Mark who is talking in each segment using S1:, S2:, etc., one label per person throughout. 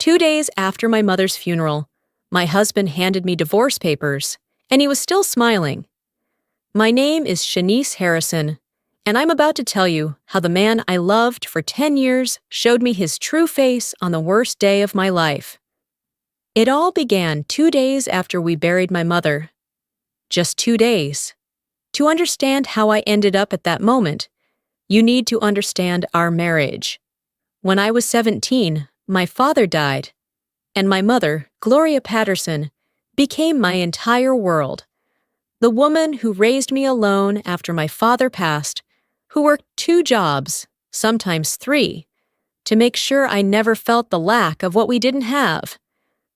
S1: 2 days after my mother's funeral, my husband handed me divorce papers, and he was still smiling. My name is Shanice Harrison, and I'm about to tell you how the man I loved for 10 years showed me his true face on the worst day of my life. It all began 2 days after we buried my mother. Just 2 days. To understand how I ended up at that moment, you need to understand our marriage. When I was 17, my father died, and my mother, Gloria Patterson, became my entire world. The woman who raised me alone after my father passed, who worked 2 jobs, sometimes 3, to make sure I never felt the lack of what we didn't have,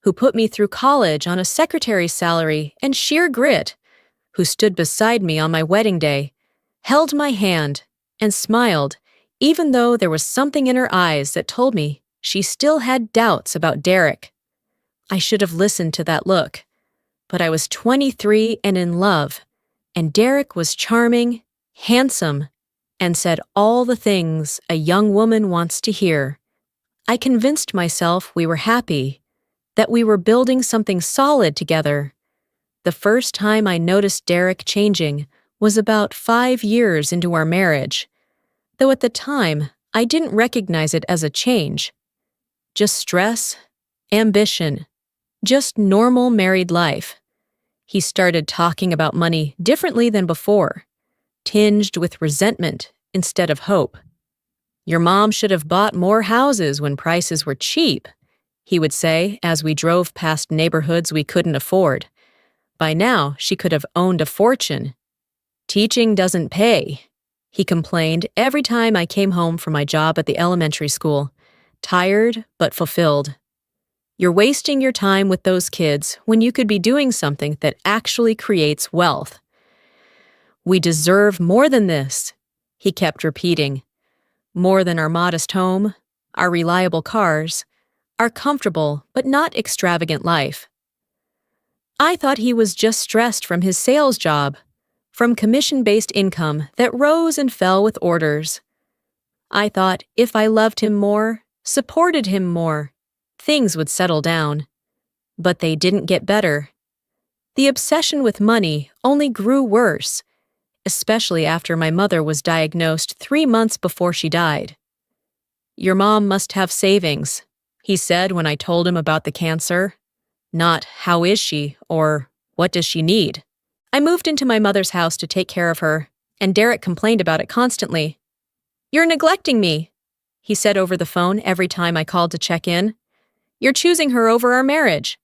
S1: who put me through college on a secretary's salary and sheer grit, who stood beside me on my wedding day, held my hand, and smiled, even though there was something in her eyes that told me she still had doubts about Derek. I should have listened to that look, but I was 23 and in love, and Derek was charming, handsome, and said all the things a young woman wants to hear. I convinced myself we were happy, that we were building something solid together. The first time I noticed Derek changing was about 5 years into our marriage, though at the time I didn't recognize it as a change. Just stress, ambition, just normal married life. He started talking about money differently than before, tinged with resentment instead of hope. "Your mom should have bought more houses when prices were cheap," he would say as we drove past neighborhoods we couldn't afford. "By now, she could have owned a fortune." "Teaching doesn't pay," he complained every time I came home from my job at the elementary school, tired but fulfilled. "You're wasting your time with those kids when you could be doing something that actually creates wealth." "We deserve more than this," he kept repeating. More than our modest home, our reliable cars, our comfortable but not extravagant life. I thought he was just stressed from his sales job, from commission-based income that rose and fell with orders. I thought if I loved him more, supported him more, things would settle down. But they didn't get better. The obsession with money only grew worse, especially after my mother was diagnosed 3 months before she died. "Your mom must have savings," he said when I told him about the cancer. Not, "How is she?" or "What does she need?" I moved into my mother's house to take care of her, and Derek complained about it constantly. "You're neglecting me," he said over the phone every time I called to check in. "You're choosing her over our marriage."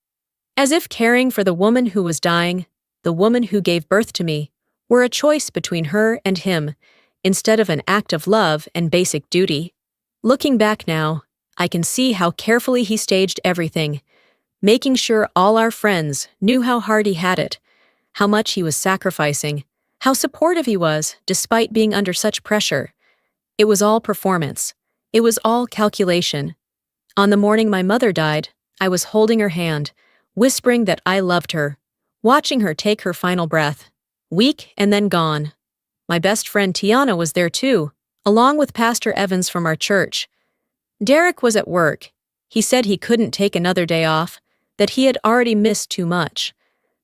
S1: As if caring for the woman who was dying, the woman who gave birth to me, were a choice between her and him, instead of an act of love and basic duty. Looking back now, I can see how carefully he staged everything, making sure all our friends knew how hard he had it, how much he was sacrificing, how supportive he was despite being under such pressure. It was all performance. It was all calculation. On the morning my mother died, I was holding her hand, whispering that I loved her, watching her take her final breath, weak and then gone. My best friend Tiana was there too, along with Pastor Evans from our church. Derek was at work. He said he couldn't take another day off, that he had already missed too much.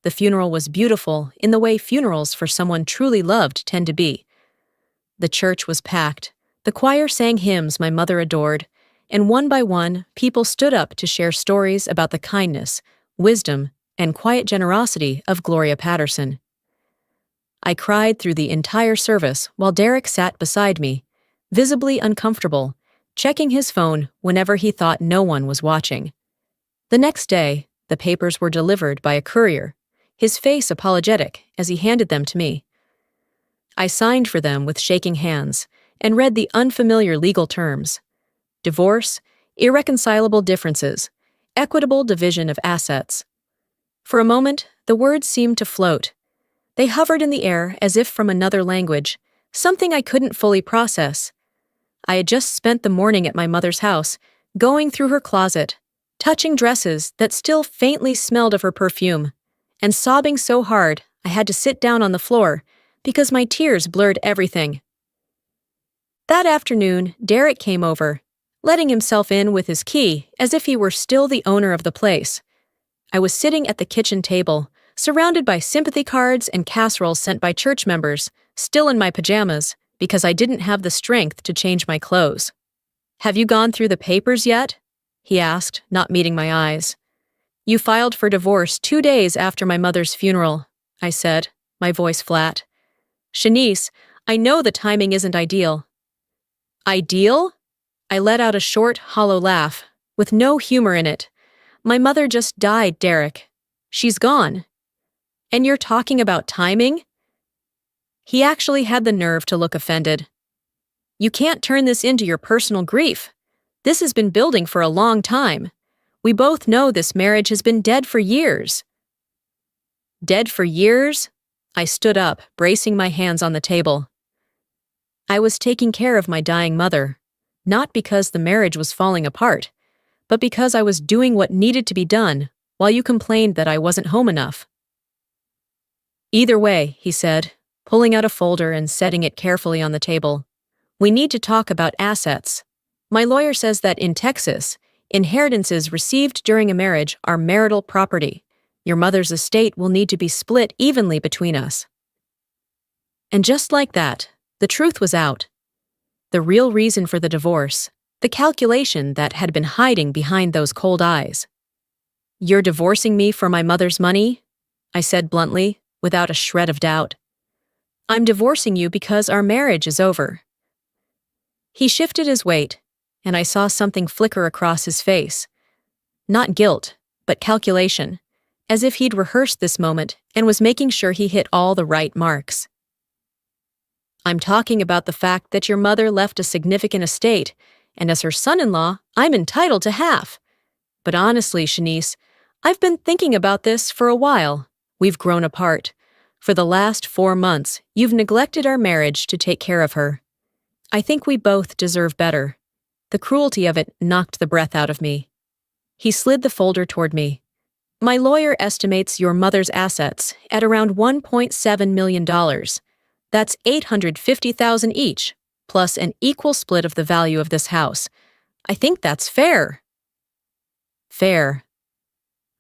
S1: The funeral was beautiful in the way funerals for someone truly loved tend to be. The church was packed. The choir sang hymns my mother adored, and one by one, people stood up to share stories about the kindness, wisdom, and quiet generosity of Gloria Patterson. I cried through the entire service while Derek sat beside me, visibly uncomfortable, checking his phone whenever he thought no one was watching. The next day, the papers were delivered by a courier, his face apologetic as he handed them to me. I signed for them with shaking hands and read the unfamiliar legal terms: divorce, irreconcilable differences, equitable division of assets. For a moment, the words seemed to float. They hovered in the air as if from another language, something I couldn't fully process. I had just spent the morning at my mother's house, going through her closet, touching dresses that still faintly smelled of her perfume, and sobbing so hard I had to sit down on the floor because my tears blurred everything. That afternoon, Derek came over, letting himself in with his key as if he were still the owner of the place. I was sitting at the kitchen table, surrounded by sympathy cards and casseroles sent by church members, still in my pajamas, because I didn't have the strength to change my clothes. "Have you gone through the papers yet?" he asked, not meeting my eyes. "You filed for divorce 2 days after my mother's funeral," I said, my voice flat. "Shanice, I know the timing isn't ideal." "Ideal?" I let out a short, hollow laugh, with no humor in it. "My mother just died, Derek. She's gone. And you're talking about timing?" He actually had the nerve to look offended. "You can't turn this into your personal grief. This has been building for a long time. We both know this marriage has been dead for years." "Dead for years?" I stood up, bracing my hands on the table. I was taking care of my dying mother, not because the marriage was falling apart, but because I was doing what needed to be done while you complained that I wasn't home enough. "Either way," he said, pulling out a folder and setting it carefully on the table, "we need to talk about assets. My lawyer says that in Texas, inheritances received during a marriage are marital property. Your mother's estate will need to be split evenly between us." And just like that, the truth was out. The real reason for the divorce, the calculation that had been hiding behind those cold eyes. "You're divorcing me for my mother's money?" I said bluntly, without a shred of doubt. "I'm divorcing you because our marriage is over." He shifted his weight, and I saw something flicker across his face. Not guilt, but calculation, as if he'd rehearsed this moment and was making sure he hit all the right marks. "I'm talking about the fact that your mother left a significant estate, and as her son-in-law, I'm entitled to half. But honestly, Shanice, I've been thinking about this for a while. We've grown apart. For the last 4 months, you've neglected our marriage to take care of her. I think we both deserve better." The cruelty of it knocked the breath out of me. He slid the folder toward me. "My lawyer estimates your mother's assets at around $1.7 million. That's $850,000 each, plus an equal split of the value of this house. I think that's fair." Fair.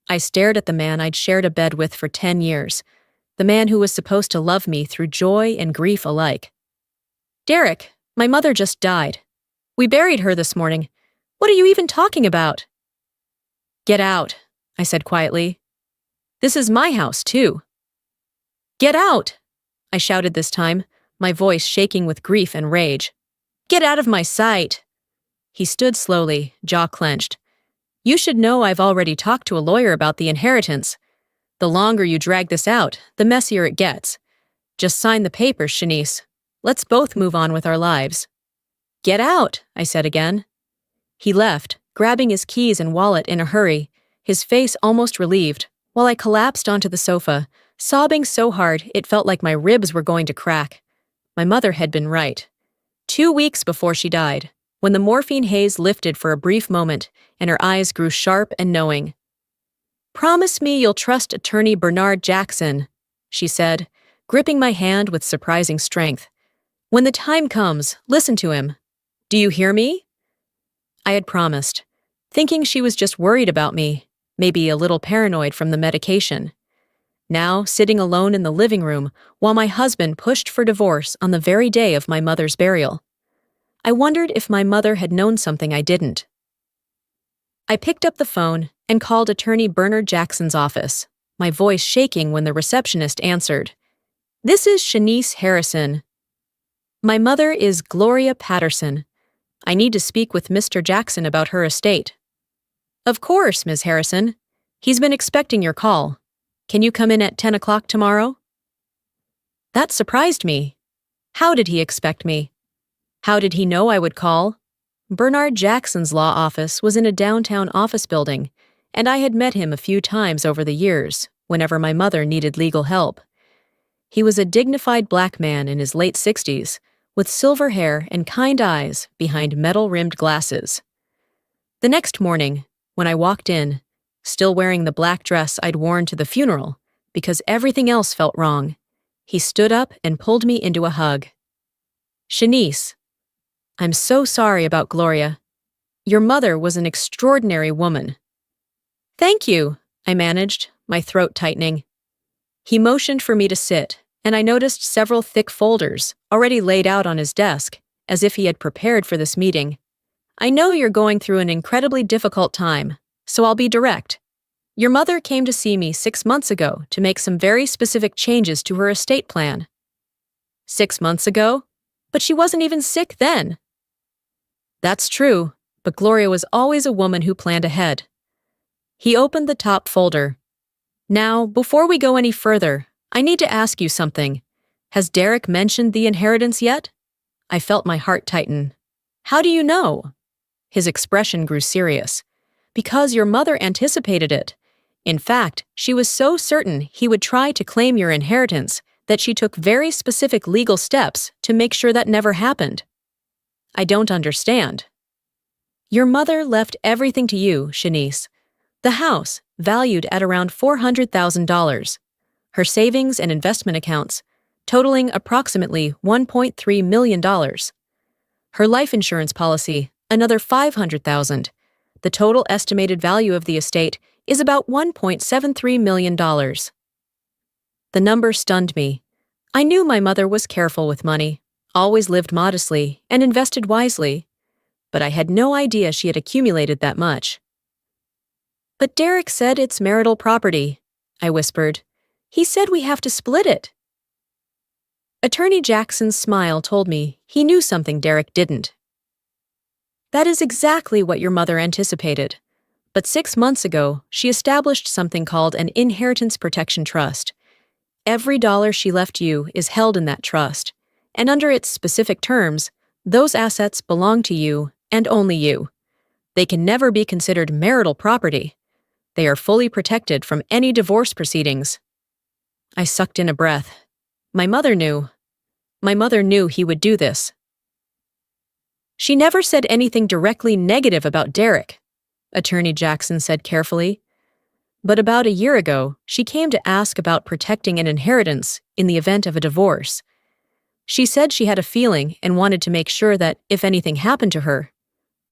S1: I stared at the man I'd shared a bed with for 10 years, the man who was supposed to love me through joy and grief alike. "Derek, my mother just died. We buried her this morning. What are you even talking about?" "Get out," I said quietly. "This is my house, too." "Get out," I shouted this time, my voice shaking with grief and rage. "Get out of my sight." He stood slowly, jaw clenched. "You should know I've already talked to a lawyer about the inheritance. The longer you drag this out, the messier it gets. Just sign the papers, Shanice. Let's both move on with our lives." "Get out," I said again. He left, grabbing his keys and wallet in a hurry, his face almost relieved, while I collapsed onto the sofa, sobbing so hard it felt like my ribs were going to crack. My mother had been right. 2 weeks before she died, when the morphine haze lifted for a brief moment and her eyes grew sharp and knowing. "Promise me you'll trust attorney Bernard Jackson," she said, gripping my hand with surprising strength. "When the time comes, listen to him. Do you hear me?" I had promised, thinking she was just worried about me, maybe a little paranoid from the medication. Now, sitting alone in the living room while my husband pushed for divorce on the very day of my mother's burial. I wondered if my mother had known something I didn't. I picked up the phone and called attorney Bernard Jackson's office, my voice shaking when the receptionist answered. "This is Shanice Harrison." "My mother is Gloria Patterson. I need to speak with Mr. Jackson about her estate." "Of course, Ms. Harrison. He's been expecting your call. Can you come in at 10 o'clock tomorrow?" That surprised me. How did he expect me? How did he know I would call? Bernard Jackson's law office was in a downtown office building, and I had met him a few times over the years, whenever my mother needed legal help. He was a dignified black man in his late 60s, with silver hair and kind eyes behind metal-rimmed glasses. The next morning, when I walked in, still wearing the black dress I'd worn to the funeral, because everything else felt wrong, he stood up and pulled me into a hug. "Shanice, I'm so sorry about Gloria. Your mother was an extraordinary woman." "Thank you," I managed, my throat tightening. He motioned for me to sit, and I noticed several thick folders already laid out on his desk, as if he had prepared for this meeting. "I know you're going through an incredibly difficult time, so I'll be direct. Your mother came to see me 6 months ago to make some very specific changes to her estate plan." 6 months ago? But she wasn't even sick then. "That's true, but Gloria was always a woman who planned ahead." He opened the top folder. "Now, before we go any further, I need to ask you something. Has Derek mentioned the inheritance yet?" I felt my heart tighten. "How do you know?" His expression grew serious. "Because your mother anticipated it. In fact, she was so certain he would try to claim your inheritance that she took very specific legal steps to make sure that never happened." "I don't understand." "Your mother left everything to you, Shanice. The house, valued at around $400,000. Her savings and investment accounts, totaling approximately $1.3 million. Her life insurance policy, another $500,000. The total estimated value of the estate is about $1.73 million. The number stunned me. I knew my mother was careful with money, always lived modestly, and invested wisely, but I had no idea she had accumulated that much. "But Derek said it's marital property," I whispered. "He said we have to split it." Attorney Jackson's smile told me he knew something Derek didn't. "That is exactly what your mother anticipated. But 6 months ago, she established something called an Inheritance Protection Trust. Every dollar she left you is held in that trust, and under its specific terms, those assets belong to you and only you. They can never be considered marital property. They are fully protected from any divorce proceedings." I sucked in a breath. My mother knew. My mother knew he would do this. "She never said anything directly negative about Derek," Attorney Jackson said carefully. "But about a year ago, she came to ask about protecting an inheritance in the event of a divorce. She said she had a feeling and wanted to make sure that if anything happened to her."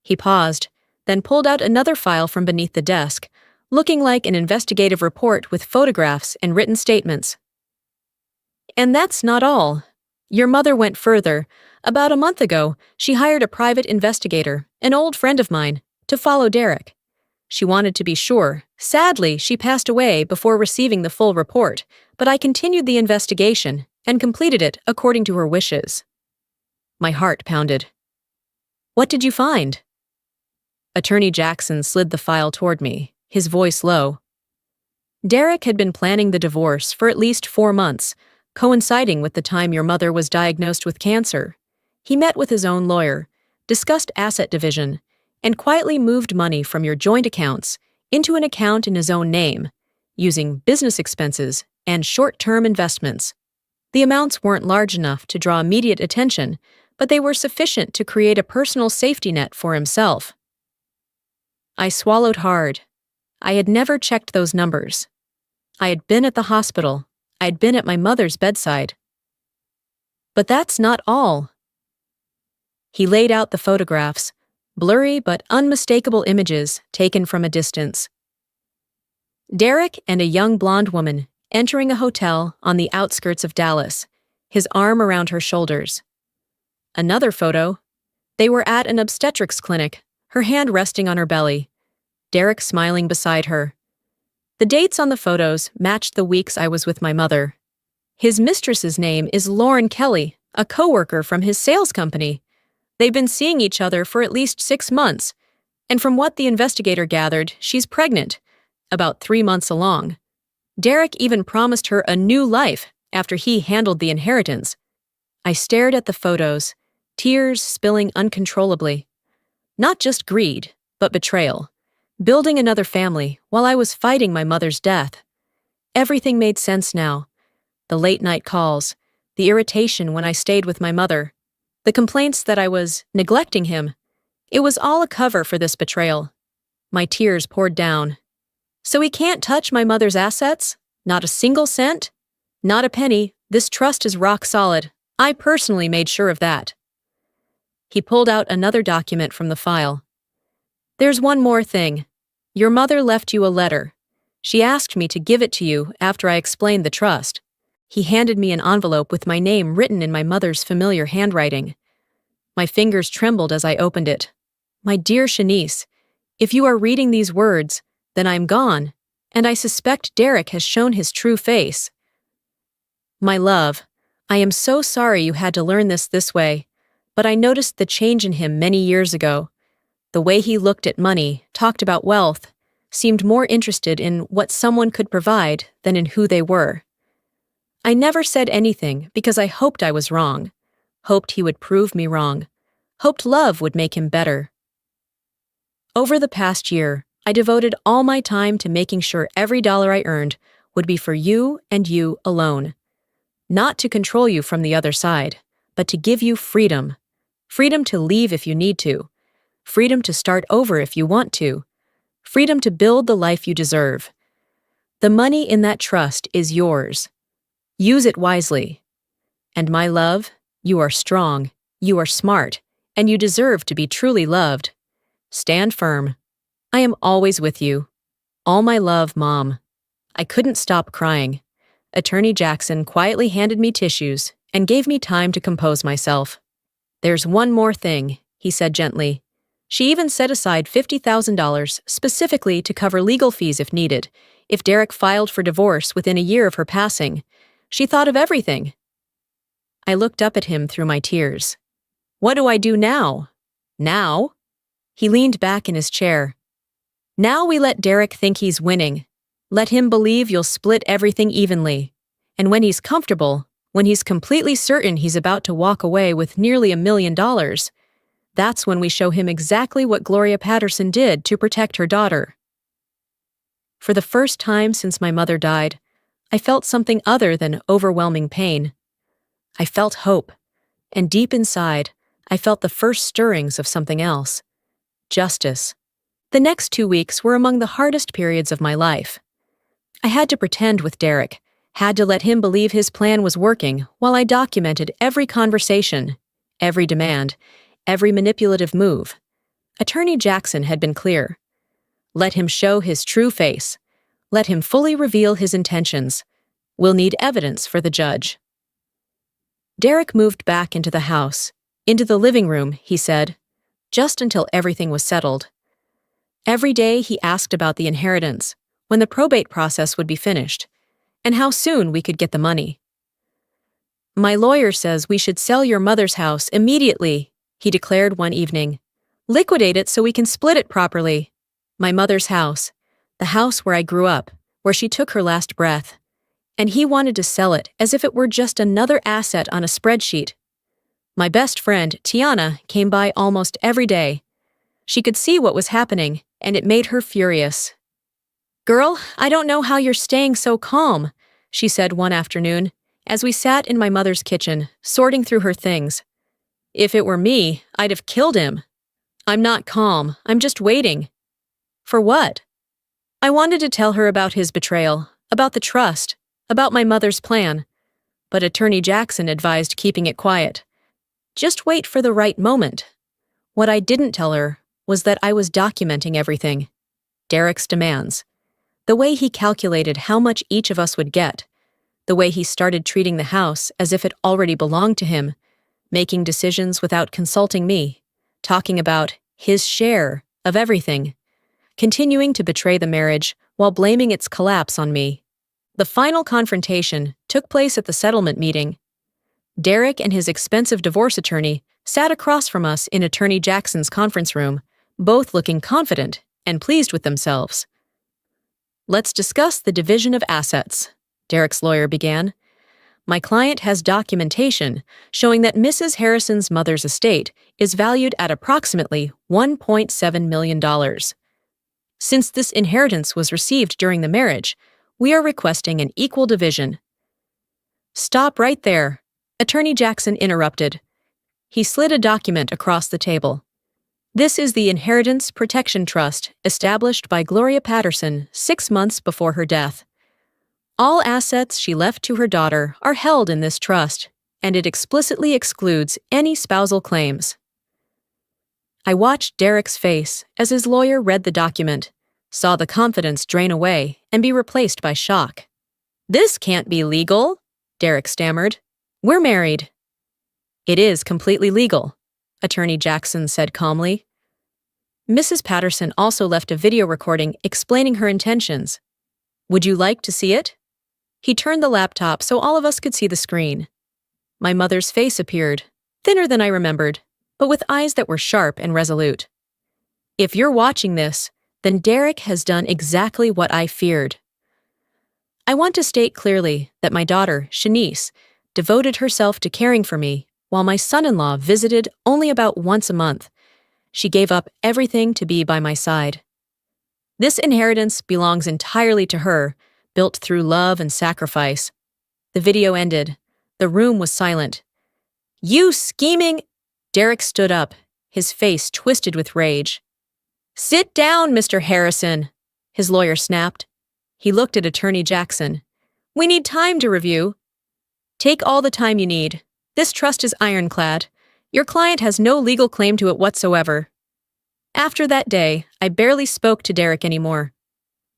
S1: He paused, then pulled out another file from beneath the desk, looking like an investigative report with photographs and written statements. "And that's not all. Your mother went further. About a month ago, she hired a private investigator, an old friend of mine, to follow Derek. She wanted to be sure. Sadly, she passed away before receiving the full report, but I continued the investigation and completed it according to her wishes." My heart pounded. "What did you find?" Attorney Jackson slid the file toward me, his voice low. "Derek had been planning the divorce for at least 4 months, coinciding with the time your mother was diagnosed with cancer. He met with his own lawyer, discussed asset division, and quietly moved money from your joint accounts into an account in his own name, using business expenses and short-term investments. The amounts weren't large enough to draw immediate attention, but they were sufficient to create a personal safety net for himself." I swallowed hard. I had never checked those numbers. I had been at the hospital. I had been at my mother's bedside. "But that's not all." He laid out the photographs, blurry but unmistakable images taken from a distance. Derek and a young blonde woman entering a hotel on the outskirts of Dallas, his arm around her shoulders. Another photo. They were at an obstetrics clinic, her hand resting on her belly, Derek smiling beside her. The dates on the photos matched the weeks I was with my mother. His mistress's name is Lauren Kelly, a coworker from his sales company. They've been seeing each other for at least 6 months, and from what the investigator gathered, she's pregnant, about 3 months along. Derek even promised her a new life after he handled the inheritance. I stared at the photos, tears spilling uncontrollably. Not just greed, but betrayal. Building another family while I was fighting my mother's death. Everything made sense now. The late-night calls, the irritation when I stayed with my mother, the complaints that I was neglecting him. It was all a cover for this betrayal. My tears poured down. So he can't touch my mother's assets? Not a single cent? Not a penny. This trust is rock solid. I personally made sure of that. He pulled out another document from the file. There's one more thing. Your mother left you a letter. She asked me to give it to you after I explained the trust. He handed me an envelope with my name written in my mother's familiar handwriting. My fingers trembled as I opened it. My dear Shanice, if you are reading these words, then I'm gone, and I suspect Derek has shown his true face. My love, I am so sorry you had to learn this way, but I noticed the change in him many years ago. The way he looked at money, talked about wealth, seemed more interested in what someone could provide than in who they were. I never said anything because I hoped I was wrong, hoped he would prove me wrong, hoped love would make him better. Over the past year, I devoted all my time to making sure every dollar I earned would be for you and you alone. Not to control you from the other side, but to give you freedom. Freedom to leave if you need to. Freedom to start over if you want to. Freedom to build the life you deserve. The money in that trust is yours. Use it wisely. And my love, you are strong, you are smart, and you deserve to be truly loved. Stand firm. I am always with you. All my love, Mom. I couldn't stop crying. Attorney Jackson quietly handed me tissues and gave me time to compose myself. There's one more thing, he said gently. She even set aside $50,000 specifically to cover legal fees if needed. If Derek filed for divorce within a year of her passing, she thought of everything. I looked up at him through my tears. What do I do now? Now? He leaned back in his chair. Now we let Derek think he's winning. Let him believe you'll split everything evenly. And when he's comfortable, when he's completely certain he's about to walk away with nearly $1 million, that's when we show him exactly what Gloria Patterson did to protect her daughter. For the first time since my mother died, I felt something other than overwhelming pain. I felt hope, and deep inside, I felt the first stirrings of something else. Justice. The next 2 weeks were among the hardest periods of my life. I had to pretend with Derek, had to let him believe his plan was working while I documented every conversation, every demand, every manipulative move. Attorney Jackson had been clear. Let him show his true face. Let him fully reveal his intentions. We'll need evidence for the judge. Derek moved back into the house, into the living room, he said, just until everything was settled. Every day he asked about the inheritance, when the probate process would be finished, and how soon we could get the money. My lawyer says we should sell your mother's house immediately, he declared one evening. Liquidate it so we can split it properly. My mother's house, the house where I grew up, where she took her last breath. And he wanted to sell it as if it were just another asset on a spreadsheet. My best friend, Tiana, came by almost every day. She could see what was happening, and it made her furious. Girl, I don't know how you're staying so calm, she said one afternoon, as we sat in my mother's kitchen, sorting through her things. If it were me, I'd have killed him. I'm not calm, I'm just waiting. For what? I wanted to tell her about his betrayal, about the trust, about my mother's plan, but Attorney Jackson advised keeping it quiet. Just wait for the right moment. What I didn't tell her was that I was documenting everything. Derek's demands. The way he calculated how much each of us would get. The way he started treating the house as if it already belonged to him, making decisions without consulting me, talking about his share of everything, continuing to betray the marriage while blaming its collapse on me. The final confrontation took place at the settlement meeting. Derek and his expensive divorce attorney sat across from us in Attorney Jackson's conference room, both looking confident and pleased with themselves. Let's discuss the division of assets, Derek's lawyer began. My client has documentation showing that Mrs. Harrison's mother's estate is valued at approximately $1.7 million. Since this inheritance was received during the marriage, we are requesting an equal division. Stop right there, Attorney Jackson interrupted. He slid a document across the table. This is the Inheritance Protection Trust established by Gloria Patterson 6 months before her death. All assets she left to her daughter are held in this trust, and it explicitly excludes any spousal claims. I watched Derek's face as his lawyer read the document, saw the confidence drain away and be replaced by shock. "This can't be legal," Derek stammered. "We're married." "It is completely legal," Attorney Jackson said calmly. Mrs. Patterson also left a video recording explaining her intentions. "Would you like to see it?" He turned the laptop so all of us could see the screen. My mother's face appeared, thinner than I remembered, but with eyes that were sharp and resolute. "If you're watching this, then Derek has done exactly what I feared." I want to state clearly that my daughter, Shanice, devoted herself to caring for me, while my son-in-law visited only about once a month. She gave up everything to be by my side. This inheritance belongs entirely to her, built through love and sacrifice. The video ended. The room was silent. "You scheming—" Derek stood up, his face twisted with rage. "Sit down, Mr. Harrison," his lawyer snapped. He looked at Attorney Jackson. "We need time to review." "Take all the time you need. This trust is ironclad. Your client has no legal claim to it whatsoever." After that day, I barely spoke to Derek anymore.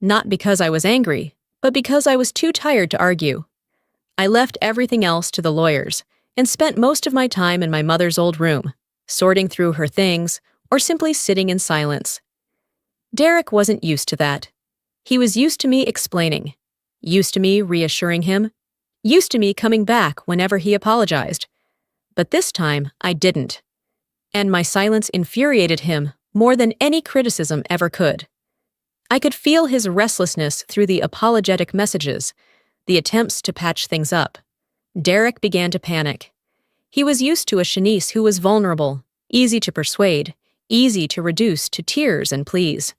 S1: Not because I was angry, but because I was too tired to argue. I left everything else to the lawyers and spent most of my time in my mother's old room, sorting through her things or simply sitting in silence. Derek wasn't used to that. He was used to me explaining, used to me reassuring him, used to me coming back whenever he apologized. But this time, I didn't. And my silence infuriated him more than any criticism ever could. I could feel his restlessness through the apologetic messages, the attempts to patch things up. Derek began to panic. He was used to a Shanice who was vulnerable, easy to persuade, easy to reduce to tears and pleas.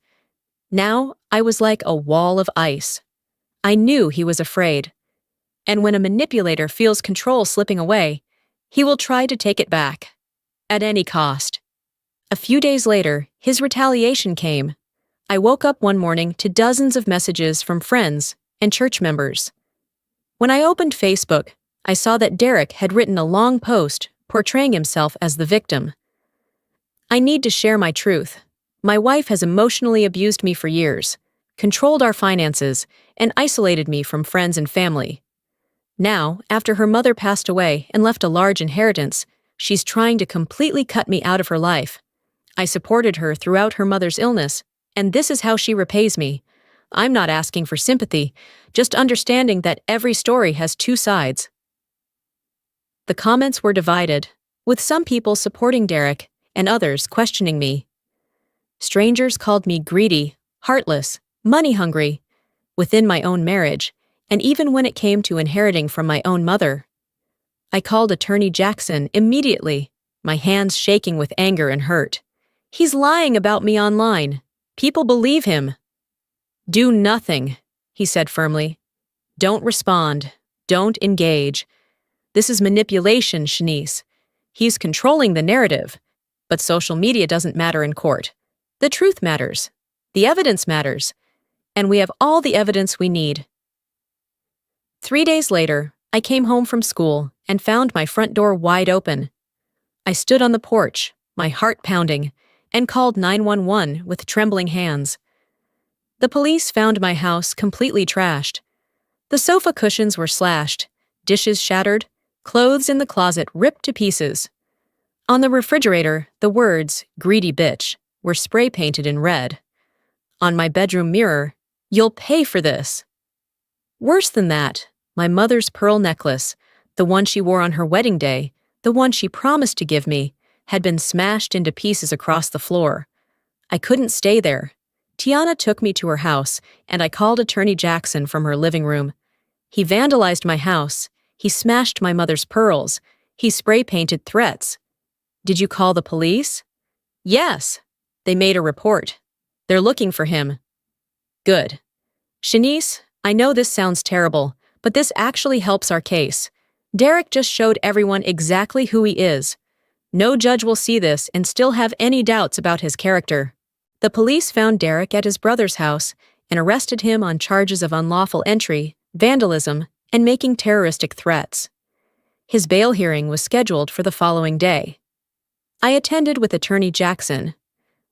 S1: Now, I was like a wall of ice. I knew he was afraid. And when a manipulator feels control slipping away, he will try to take it back, at any cost. A few days later, his retaliation came. I woke up one morning to dozens of messages from friends and church members. When I opened Facebook, I saw that Derek had written a long post portraying himself as the victim. "I need to share my truth. My wife has emotionally abused me for years, controlled our finances, and isolated me from friends and family. Now, after her mother passed away and left a large inheritance, she's trying to completely cut me out of her life. I supported her throughout her mother's illness, and this is how she repays me. I'm not asking for sympathy, just understanding that every story has two sides." The comments were divided, with some people supporting Derek and others questioning me. Strangers called me greedy, heartless, money-hungry, within my own marriage, and even when it came to inheriting from my own mother. I called Attorney Jackson immediately, my hands shaking with anger and hurt. "He's lying about me online. People believe him." "Do nothing," he said firmly. "Don't respond. Don't engage. This is manipulation, Shanice. He's controlling the narrative, but social media doesn't matter in court. The truth matters. The evidence matters. And we have all the evidence we need." 3 days later, I came home from school and found my front door wide open. I stood on the porch, my heart pounding, and called 911 with trembling hands. The police found my house completely trashed. The sofa cushions were slashed, dishes shattered, clothes in the closet ripped to pieces. On the refrigerator, the words, "greedy bitch," were spray painted in red. On my bedroom mirror, "You'll pay for this." Worse than that, my mother's pearl necklace, the one she wore on her wedding day, the one she promised to give me, had been smashed into pieces across the floor. I couldn't stay there. Tiana took me to her house, and I called Attorney Jackson from her living room. He vandalized my house. He smashed my mother's pearls. He spray-painted threats. "Did you call the police?" "Yes. They made a report. They're looking for him." "Good. Shanice, I know this sounds terrible, but this actually helps our case. Derek just showed everyone exactly who he is. No judge will see this and still have any doubts about his character." The police found Derek at his brother's house and arrested him on charges of unlawful entry, vandalism, and making terroristic threats. His bail hearing was scheduled for the following day. I attended with Attorney Jackson.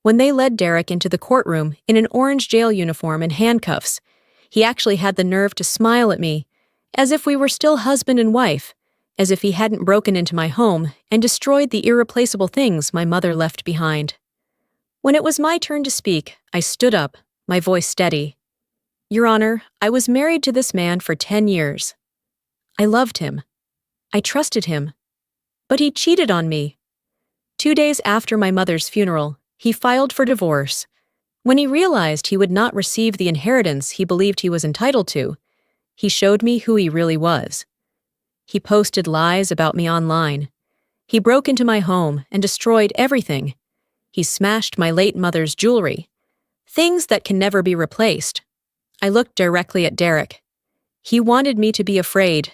S1: When they led Derek into the courtroom in an orange jail uniform and handcuffs, he actually had the nerve to smile at me, as if we were still husband and wife, as if he hadn't broken into my home and destroyed the irreplaceable things my mother left behind. When it was my turn to speak, I stood up, my voice steady. Your Honor, I was married to this man for 10 years. I loved him. I trusted him. But he cheated on me. 2 days after my mother's funeral, he filed for divorce. When he realized he would not receive the inheritance he believed he was entitled to, he showed me who he really was. He posted lies about me online. He broke into my home and destroyed everything. He smashed my late mother's jewelry. Things that can never be replaced. I looked directly at Derek. He wanted me to be afraid.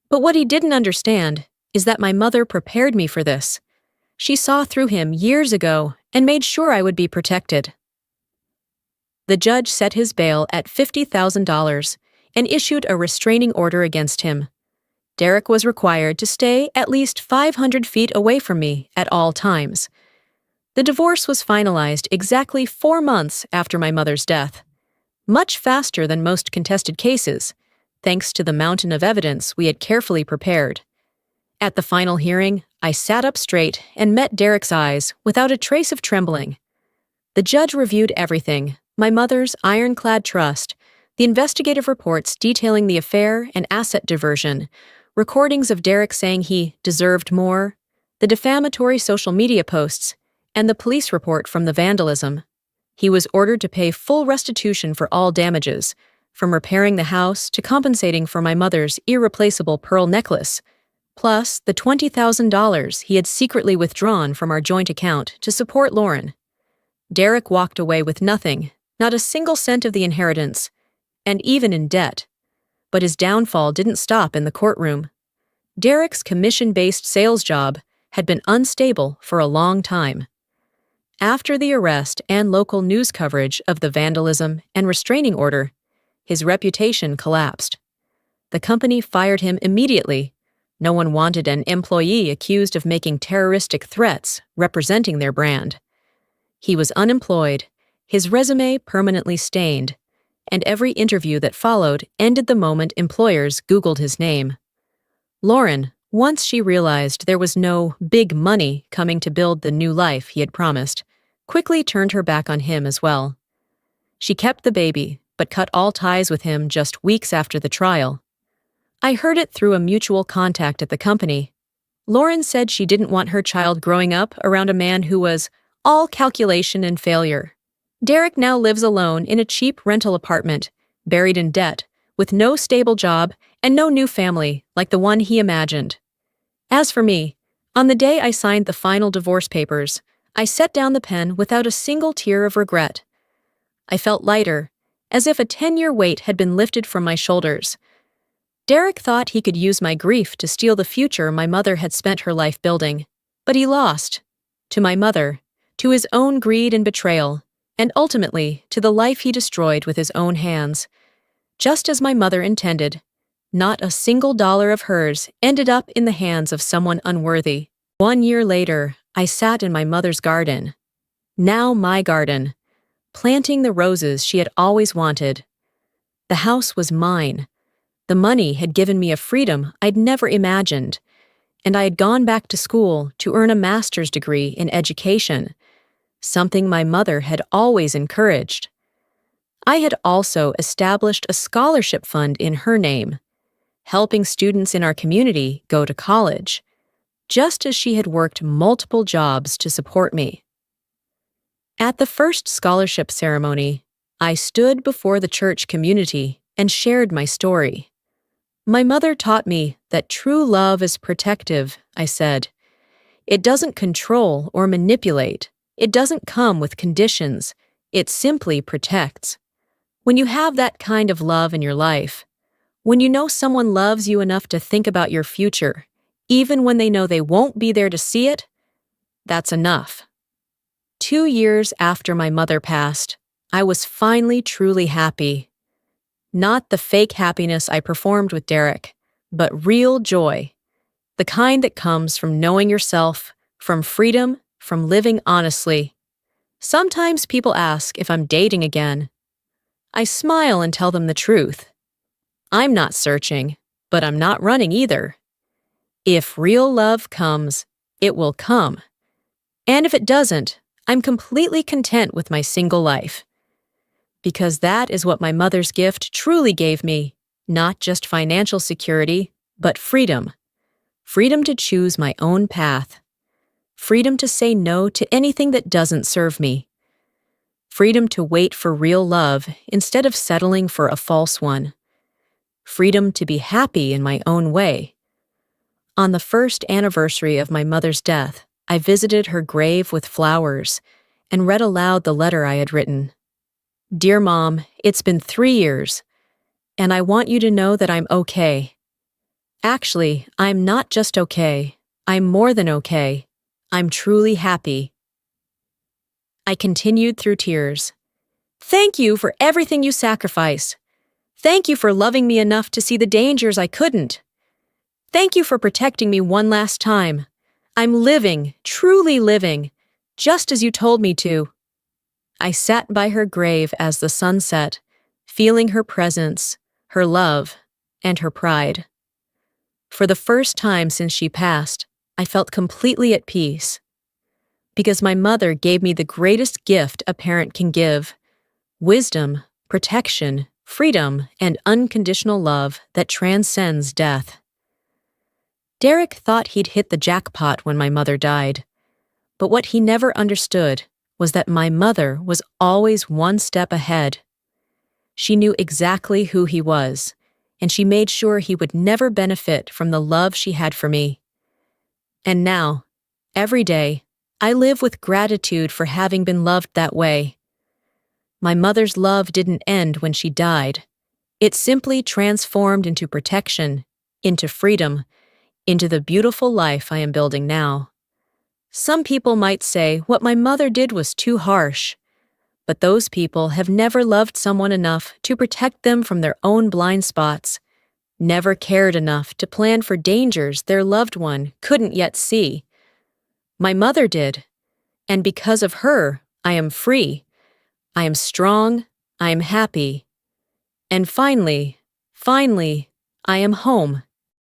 S1: But what he didn't understand is that my mother prepared me for this. She saw through him years ago and made sure I would be protected. The judge set his bail at $50,000 and issued a restraining order against him. Derek was required to stay at least 500 feet away from me at all times. The divorce was finalized exactly 4 months after my mother's death, much faster than most contested cases, thanks to the mountain of evidence we had carefully prepared. At the final hearing, I sat up straight and met Derek's eyes without a trace of trembling. The judge reviewed everything: my mother's ironclad trust, the investigative reports detailing the affair and asset diversion, recordings of Derek saying he deserved more, the defamatory social media posts, and the police report from the vandalism. He was ordered to pay full restitution for all damages, from repairing the house to compensating for my mother's irreplaceable pearl necklace, plus the $20,000 he had secretly withdrawn from our joint account to support Lauren. Derek walked away with nothing, not a single cent of the inheritance, and even in debt. But his downfall didn't stop in the courtroom. Derek's commission-based sales job had been unstable for a long time. After the arrest and local news coverage of the vandalism and restraining order, his reputation collapsed. The company fired him immediately. No one wanted an employee accused of making terroristic threats representing their brand. He was unemployed, his resume permanently stained, and every interview that followed ended the moment employers Googled his name. Lauren, once she realized there was no big money coming to build the new life he had promised, quickly turned her back on him as well. She kept the baby, but cut all ties with him just weeks after the trial. I heard it through a mutual contact at the company. Lauren said she didn't want her child growing up around a man who was all calculation and failure. Derek now lives alone in a cheap rental apartment, buried in debt, with no stable job and no new family like the one he imagined. As for me, on the day I signed the final divorce papers, I set down the pen without a single tear of regret. I felt lighter, as if a 10-year weight had been lifted from my shoulders. Derek thought he could use my grief to steal the future my mother had spent her life building, but he lost. To my mother, to his own greed and betrayal, and ultimately to the life he destroyed with his own hands. Just as my mother intended, not a single dollar of hers ended up in the hands of someone unworthy. 1 year later, I sat in my mother's garden, now my garden, planting the roses she had always wanted. The house was mine. The money had given me a freedom I'd never imagined, and I had gone back to school to earn a master's degree in education, something my mother had always encouraged. I had also established a scholarship fund in her name, helping students in our community go to college, just as she had worked multiple jobs to support me. At the first scholarship ceremony, I stood before the church community and shared my story. My mother taught me that true love is protective, I said. It doesn't control or manipulate. It doesn't come with conditions. It simply protects. When you have that kind of love in your life, when you know someone loves you enough to think about your future, even when they know they won't be there to see it, that's enough. 2 years after my mother passed, I was finally truly happy. Not the fake happiness I performed with Derek, but real joy. The kind that comes from knowing yourself, from freedom from living honestly. Sometimes people ask if I'm dating again. I smile and tell them the truth. I'm not searching, but I'm not running either. If real love comes, it will come. And if it doesn't, I'm completely content with my single life. Because that is what my mother's gift truly gave me, not just financial security, but freedom. Freedom to choose my own path. Freedom to say no to anything that doesn't serve me. Freedom to wait for real love instead of settling for a false one. Freedom to be happy in my own way. On the first anniversary of my mother's death, I visited her grave with flowers and read aloud the letter I had written. Dear Mom, it's been 3 years, and I want you to know that I'm okay. Actually, I'm not just okay. I'm more than okay. I'm truly happy. I continued through tears. Thank you for everything you sacrificed. Thank you for loving me enough to see the dangers I couldn't. Thank you for protecting me one last time. I'm living, truly living, just as you told me to. I sat by her grave as the sun set, feeling her presence, her love, and her pride. For the first time since she passed, I felt completely at peace. Because my mother gave me the greatest gift a parent can give: wisdom, protection, freedom, and unconditional love that transcends death. Derek thought he'd hit the jackpot when my mother died. But what he never understood was that my mother was always one step ahead. She knew exactly who he was, and she made sure he would never benefit from the love she had for me. And now, every day, I live with gratitude for having been loved that way. My mother's love didn't end when she died. It simply transformed into protection, into freedom, into the beautiful life I am building now. Some people might say what my mother did was too harsh, but those people have never loved someone enough to protect them from their own blind spots, never cared enough to plan for dangers their loved one couldn't yet see. My mother did, and because of her, I am free. I am strong, I am happy. And finally, I am home.